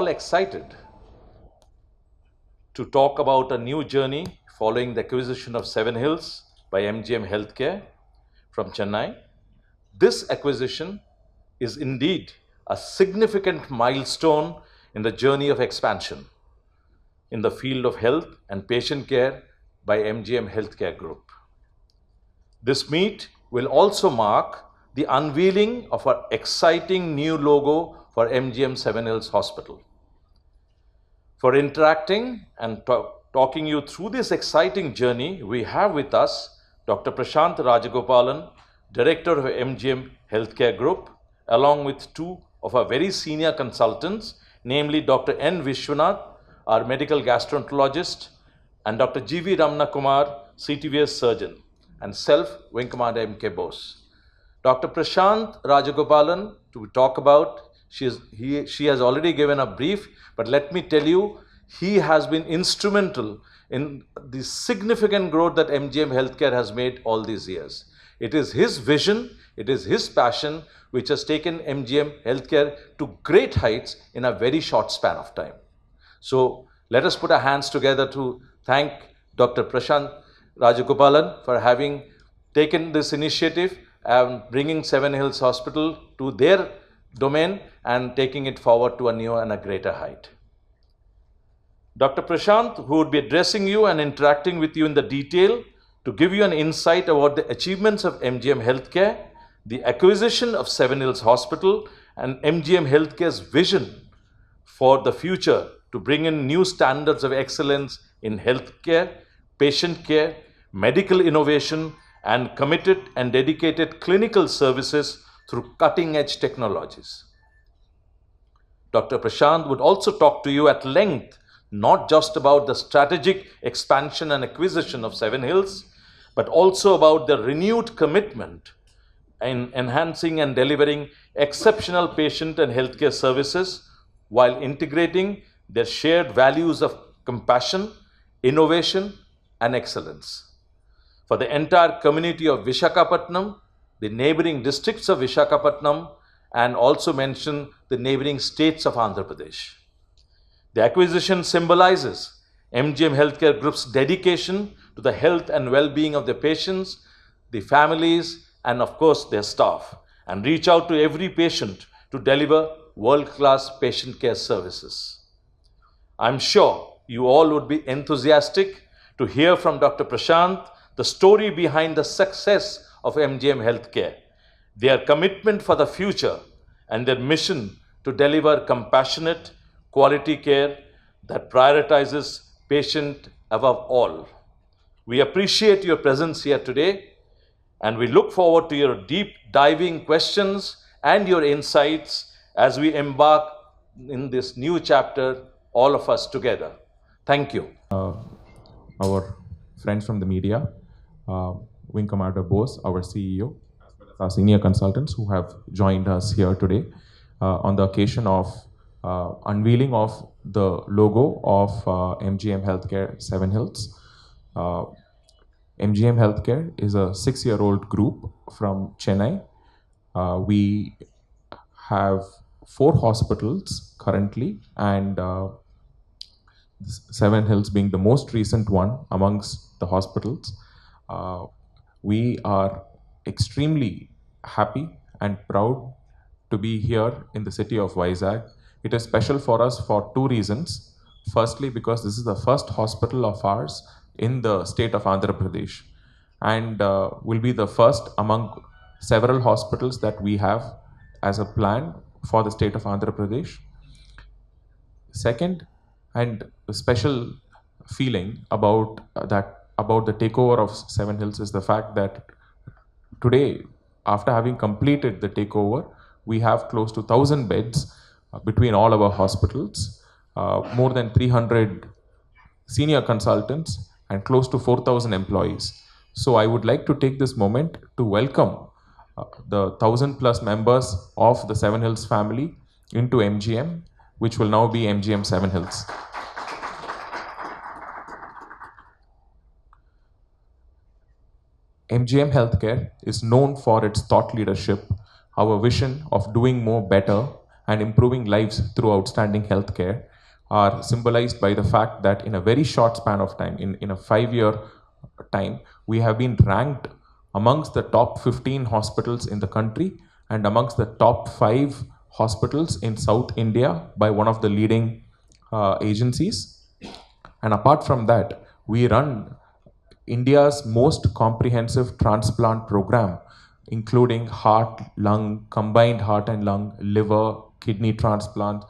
excited to talk about a new journey following the acquisition of Seven Hills by MGM Health Care from Chennai. This acquisition is indeed a significant milestone in the journey of expansion in the field of health and patient care by MGM Health Care Group. This meet will also mark the unveiling of our exciting new logo for MGM Seven Hills Hospital. For interacting and talking you through this exciting journey, we have with us Dr. Prashant Rajagopalan, Director of MGM Health Care Group, along with two of our very senior consultants, namely Dr. N. Vishwanath, our medical gastroenterologist, and Dr. G.V. Ramna Kumar, CTVS surgeon, and self, Wing Commander M.K. Bose. Dr. Prashant Rajagopalan, to talk about, she has already given a brief, but let me tell you, he has been instrumental in the significant growth that MGM Healthcare has made all these years. It is his vision, it is his passion, which has taken MGM Healthcare to great heights in a very short span of time. So let us put our hands together to thank Dr. Prashant Rajagopalan for having taken this initiative and bringing Seven Hills Hospital to their domain and taking it forward to a new and a greater height. Dr. Prashant, who would be addressing you and interacting with you in the detail to give you an insight about the achievements of MGM Healthcare, the acquisition of Seven Hills Hospital, and MGM Healthcare's vision for the future to bring in new standards of excellence in healthcare, patient care, medical innovation, and committed and dedicated clinical services through cutting-edge technologies. Dr. Prashant would also talk to you at length, not just about the strategic expansion and acquisition of Seven Hills, but also about the renewed commitment in enhancing and delivering exceptional patient and healthcare services while integrating their shared values of compassion, innovation, and excellence. For the entire community of Visakhapatnam, the neighboring districts of Visakhapatnam, and also mention the neighboring states of Andhra Pradesh. The acquisition symbolizes MGM Healthcare Group's dedication to the health and well-being of their patients, the families, and of course their staff, and reach out to every patient to deliver world-class patient care services. I'm sure you all would be enthusiastic to hear from Dr. Prashant the story behind the success of MGM Healthcare, their commitment for the future, and their mission to deliver compassionate, quality care that prioritizes patient above all. We appreciate your presence here today, and we look forward to your deep diving questions and your insights as we embark in this new chapter, all of us together. Thank you. Our friends from the media, Wing Commander Bose, our CEO, as well as our senior consultants who have joined us here today on the occasion of unveiling of the logo of MGM Healthcare Seven Hills. MGM Healthcare is a 6-year-old group from Chennai. We have 4 hospitals currently, and Seven Hills being the most recent one amongst the hospitals. We are extremely happy and proud to be here in the city of Vizag. It is special for us for 2 reasons. Firstly, because this is the first hospital of ours in the state of Andhra Pradesh, and will be the first among several hospitals that we have as a plan for the state of Andhra Pradesh. Second, and a special feeling about the takeover of Seven Hills is the fact that today, after having completed the takeover, we have close to 1,000 beds between all our hospitals, more than 300 senior consultants, and close to 4,000 employees. So I would like to take this moment to welcome the 1,000+ members of the Seven Hills family into MGM, which will now be MGM Seven Hills. MGM Healthcare is known for its thought leadership, our vision of doing more better, and improving lives through outstanding healthcare are symbolized by the fact that in a very short span of time, in a 5-year time, we have been ranked amongst the top 15 hospitals in the country and amongst the top 5 hospitals in South India by one of the leading agencies. And apart from that, we run India's most comprehensive transplant program, including heart, lung, combined heart and lung, liver, kidney transplant,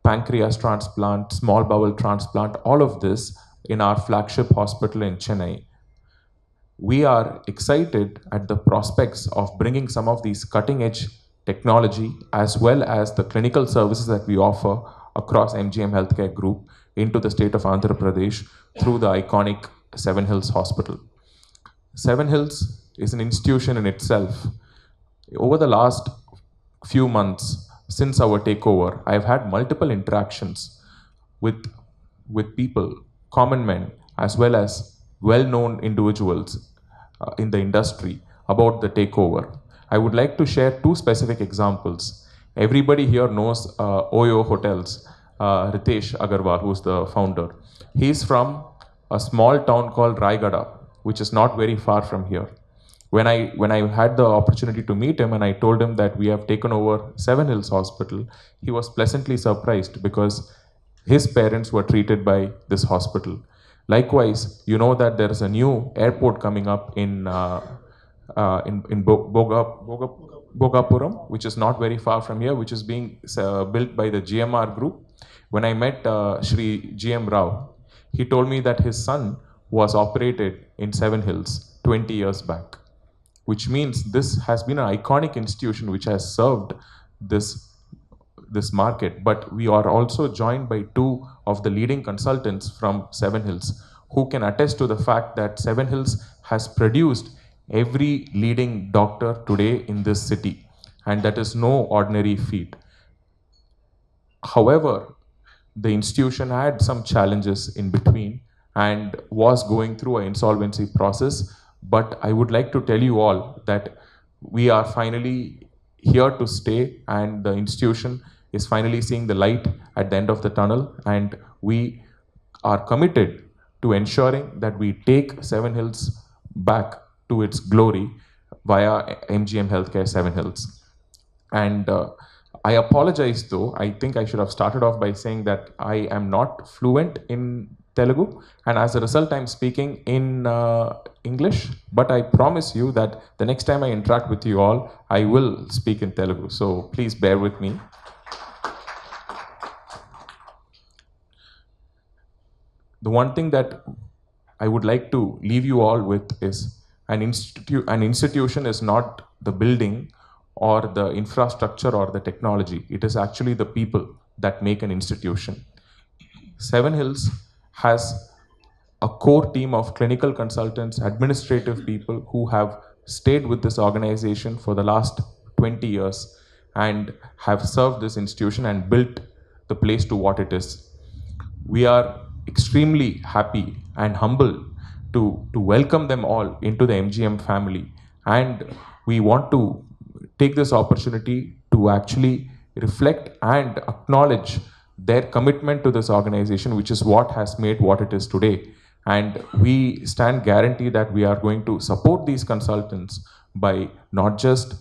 pancreas transplant, small bowel transplant, all of this in our flagship hospital in Chennai. We are excited at the prospects of bringing some of these cutting edge technology as well as the clinical services that we offer across MGM Healthcare Group into the state of Andhra Pradesh through the iconic Seven Hills Hospital. Seven Hills is an institution in itself. Over the last few months since our takeover, I've had multiple interactions with people, common men, as well as well-known individuals in the industry about the takeover. I would like to share 2 specific examples. Everybody here knows Oyo Hotels, Ritesh Agarwal, who's the founder. He's from a small town called Raigada, which is not very far from here. When I had the opportunity to meet him and I told him that we have taken over Seven Hills Hospital, he was pleasantly surprised because his parents were treated by this hospital. Likewise, you know that there is a new airport coming up in Bogapuram, which is not very far from here, which is being built by the GMR group. When I met Shri GM Rao, he told me that his son was operated in Seven Hills 20 years back, which means this has been an iconic institution which has served this market. But we are also joined by 2 of the leading consultants from Seven Hills who can attest to the fact that Seven Hills has produced every leading doctor today in this city, and that is no ordinary feat. However, the institution had some challenges in between and was going through an insolvency process. But I would like to tell you all that we are finally here to stay, and the institution is finally seeing the light at the end of the tunnel, and we are committed to ensuring that we take Seven Hills back to its glory via MGM Healthcare Seven Hills. And I apologize though, I think I should have started off by saying that I am not fluent in Telugu, and as a result I'm speaking in English, but I promise you that the next time I interact with you all, I will speak in Telugu, so please bear with me. The one thing that I would like to leave you all with is an institution is not the building or the infrastructure or the technology. It is actually the people that make an institution. Seven Hills has a core team of clinical consultants, administrative people who have stayed with this organization for the last 20 years and have served this institution and built the place to what it is. We are extremely happy and humble to welcome them all into the MGM family, and we want to take this opportunity to actually reflect and acknowledge their commitment to this organization, which is what has made what it is today. And we stand guarantee that we are going to support these consultants by not just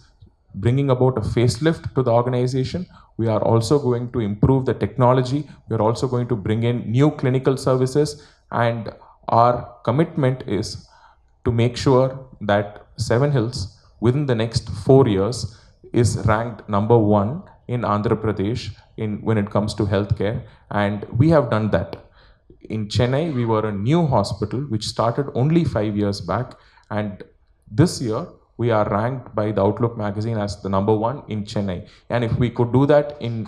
bringing about a facelift to the organization, we are also going to improve the technology, we are also going to bring in new clinical services, and our commitment is to make sure that Seven Hills within the next 4 years is ranked number 1 in Andhra Pradesh when it comes to healthcare, and we have done that. In Chennai, we were a new hospital which started only 5 years back, and this year we are ranked by the Outlook magazine as the number 1 in Chennai. And if we could do that in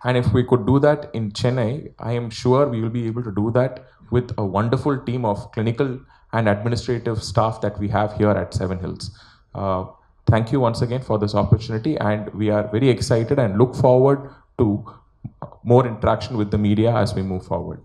Chennai, I am sure we will be able to do that with a wonderful team of clinical and administrative staff that we have here at Seven Hills. Thank you once again for this opportunity, and we are very excited and look forward to more interaction with the media as we move forward.